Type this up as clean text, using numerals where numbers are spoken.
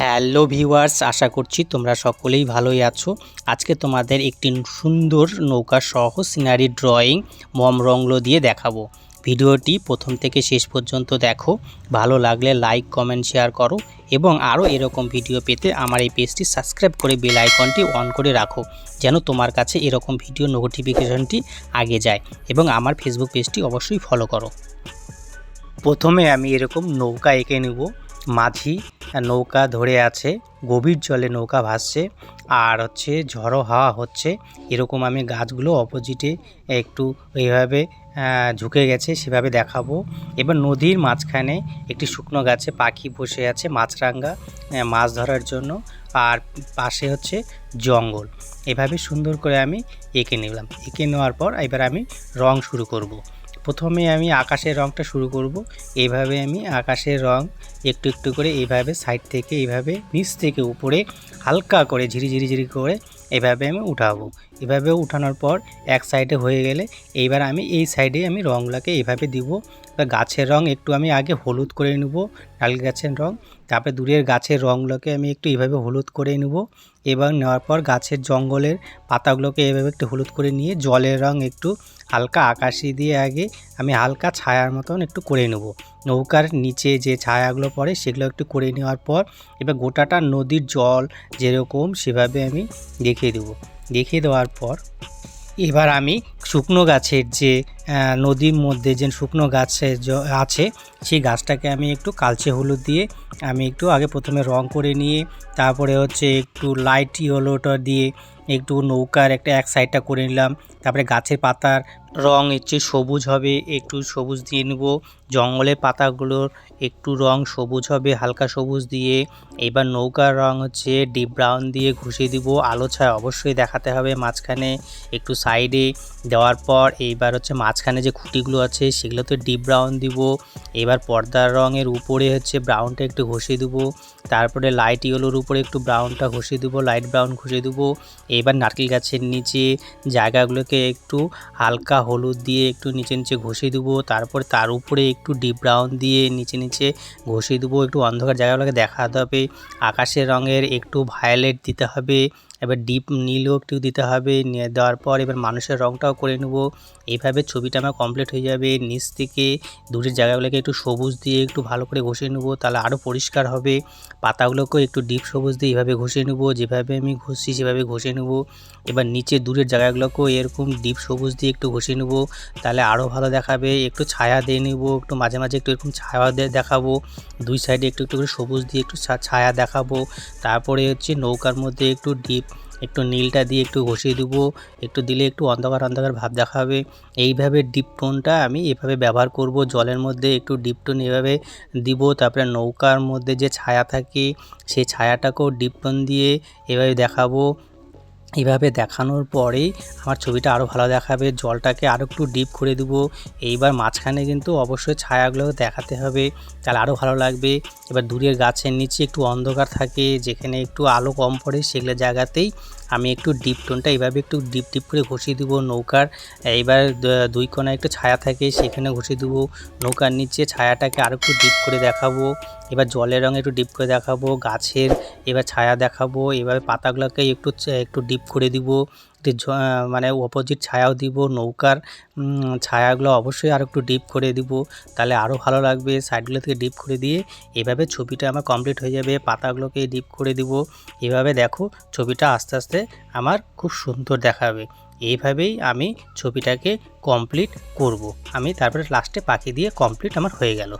Hello viewers, আশা করছি তোমরা সকলেই ভালোই আছো। আজকে তোমাদের একটি সুন্দর নৌকা সহ সিনারি ড্রয়িং মম রংলো দিয়ে দেখাবো। ভিডিওটি প্রথম থেকে শেষ পর্যন্ত দেখো। ভালো লাগলে লাইক কমেন্ট শেয়ার করো এবং আরও এরকম ভিডিও পেতে আমার এই পেজটি সাবস্ক্রাইব করে বেল আইকনটি অন করে রাখো, যেন তোমার কাছে এরকম ভিডিও নোটিফিকেশনটি আগে যায়। এবং আমার ফেসবুক পেজটি অবশ্যই ফলো করো। প্রথমে আমি এরকম নৌকা এঁকে নেব। মাঝি নৌকা ধরে আছে, গভীর জলে নৌকা ভাসছে আর ঝড়ো হাওয়া হচ্ছে। এরকম আমি গাছগুলো অপোজিটে একটু এইভাবে ঝুঁকে গেছে সেভাবে দেখাবো। এবার নদীর মাঝখানে একটি শুকনো গাছে পাখি বসে আছে মাছরাঙা মাছ ধরার জন্য, আর পাশে জঙ্গল। এভাবে সুন্দর করে আমি এঁকে নিলাম। এঁকে নেওয়ার পর এবার আমি রং শুরু করব। প্রথমে আমি আকাশের রংটা শুরু করব। এইভাবে আমি আকাশের রং একটু একটু করে এইভাবে সাইড থেকে এইভাবে নিচ থেকে উপরে হালকা করে ঝিরি করে এইভাবে আমি উঠাবো। এভাবে উঠানোর পর এক সাইডে হয়ে গেলে এইবার আমি এই সাইডে আমি রঙগুলোকে এইভাবে দিব। গাছের রং একটু আমি আগে হলুদ করে নেব, নারকেল গাছের রং। তারপরে দূরের গাছের রঙগুলোকে আমি একটু এইভাবে হলুদ করে নেব। এবং নেওয়ার পর গাছের জঙ্গলের পাতাগুলোকে এইভাবে একটু হলুদ করে নিয়ে জলের রং একটু হালকা আকাশি দিয়ে আগে আমি হালকা ছায়ার মতন একটু করে নেব। নৌকার নিচে যে ছায়াগুলো পড়ে সেগুলো একটু করে নেওয়ার পর এবার গোটাটা নদীর জল যেরকম সেভাবে আমি দেখিয়ে দেবো। দেখিয়ে দেওয়ার পর এবার আমি শুকনো গাছের যে নদীর মধ্যে যে শুকনো গাছের আছে সেই গাছটাকে আমি একটু কালচে হলুদ দিয়ে আমি একটু আগে প্রথমে রং করে নিয়ে তারপরে একটু লাইট ইয়েলোটা দিয়ে একটু নৌকার এক সাইডটা করে নিলাম। তারপরে গাছের পাতার রং সবুজ হবে, একটু সবুজ দিয়ে নেব। জঙ্গলের পাতাগুলোর একটু রং সবুজ হবে, হালকা সবুজ দিয়ে। এবার নৌকার রং ডিপ ব্রাউন দিয়ে ঘষে দিব। আলো ছায়া অবশ্যই দেখাতে হবে মাঝখানে একটু সাইডে দেওয়ার পর এইবার মাঝখানে যে খুঁটিগুলো আছে সেগুলোতে ডিপ ব্রাউন দিব। এবার পর্দার রঙের উপরে ব্রাউনটা একটু ঘষে দেবো। তারপরে লাইট ইয়েলোর উপরে একটু ব্রাউনটা ঘষে দেবো, লাইট ব্রাউন ঘষে দেবো। এবার নারকেল গাছের নিচে জায়গাগুলোকে একটু হালকা হলুদ দিয়ে একটু নিচে ঘষে দেবো। তারপর তার উপরে একটু ডিপ ব্রাউন দিয়ে নিচে ঘষে দেবো। একটু অন্ধকার জায়গাগুলোকে দেখাতে হবে। আকাশের রঙের একটু ভায়োলেট দিতে হবে, এবার ডিপ নীলও একটু দিতে হবে। দেওয়ার পর এবার মানুষের রঙটাও করে নেব। এইভাবে ছবিটা আমার কমপ্লিট হয়ে যাবে। নিচ থেকে দূরের জায়গাগুলোকে একটু সবুজ দিয়ে একটু ভালো করে ঘষে নেব, তাহলে আরও পরিষ্কার হবে। পাতাগুলোকেও একটু ডিপ সবুজ দিয়ে এইভাবে ঘষে নেব, যেভাবে আমি ঘষছি সেভাবে ঘষে নেব। এবার নিচে দূরের জায়গাগুলোকেও এরকম ডিপ সবুজ দিয়ে একটু ঘষে নেব, তাহলে আরও ভালো দেখাবে। একটু ছায়া দিয়ে নেব, একটু মাঝে মাঝে একটু এরকম ছায়া দিয়ে দেখাবো। দুই সাইডে একটু একটু করে সবুজ দিয়ে একটু ছায়া দেখাবো। তারপরে নৌকার মধ্যে একটু নীলটা দিয়ে একটু ঘষিয়ে দেবো। একটু দিলে একটু অন্ধকার ভাব দেখাবে। এইভাবে ডিপ টোনটা আমি এভাবে ব্যবহার করব। জলের মধ্যে একটু ডিপ টোন এভাবে দিব। তারপরে নৌকার মধ্যে যে ছায়া থাকে সেই ছায়াটাকেও ডিপ টোন দিয়ে এভাবে দেখাবো। এইভাবে দেখানোর পরেই আমার ছবিটা আরও ভালো দেখাবে। জলটাকে আরও একটু ডিপ করে দেবো। এইবার মাঝখানে কিন্তু অবশ্যই ছায়াগুলো দেখাতে হবে, তাহলে আরও ভালো লাগবে। এবার দূরের গাছের নিচে একটু অন্ধকার থাকে, যেখানে একটু আলো কম পড়ে সেগুলো জায়গাতেই আমি একটু ডিপ টোনটা এইভাবে একটু ডিপ করে ঘষিয়ে দেবো নৌকার। এইবার দুই কোণায় একটু ছায়া থাকে সেখানে ঘষিয়ে দেবো। নৌকার নিচে ছায়াটাকে আরও একটু ডিপ করে দেখাবো। এবার জলের রঙে একটু ডিপ করে দেখাবো। গাছের এবার ছায়া দেখাবো। এভাবে পাতাগুলোকে একটু ডিপ করে দিব, মানে অপোজিট ছায়াও দিব। নৌকার ছায়াগুলো অবশ্যই আর একটু ডিপ করে দিব, তাহলে আরও ভালো লাগবে। সাইডগুলো থেকে ডিপ করে দিয়ে এভাবে ছবিটা আমার কমপ্লিট হয়ে যাবে। পাতাগুলোকে ডিপ করে দিব। এভাবে দেখো ছবিটা আস্তে আস্তে আমার খুব সুন্দর দেখাবে। এইভাবেই আমি ছবিটাকে কমপ্লিট করব। আমি তারপরে লাস্টে পাখি দিয়ে কমপ্লিট আমার হয়ে গেল।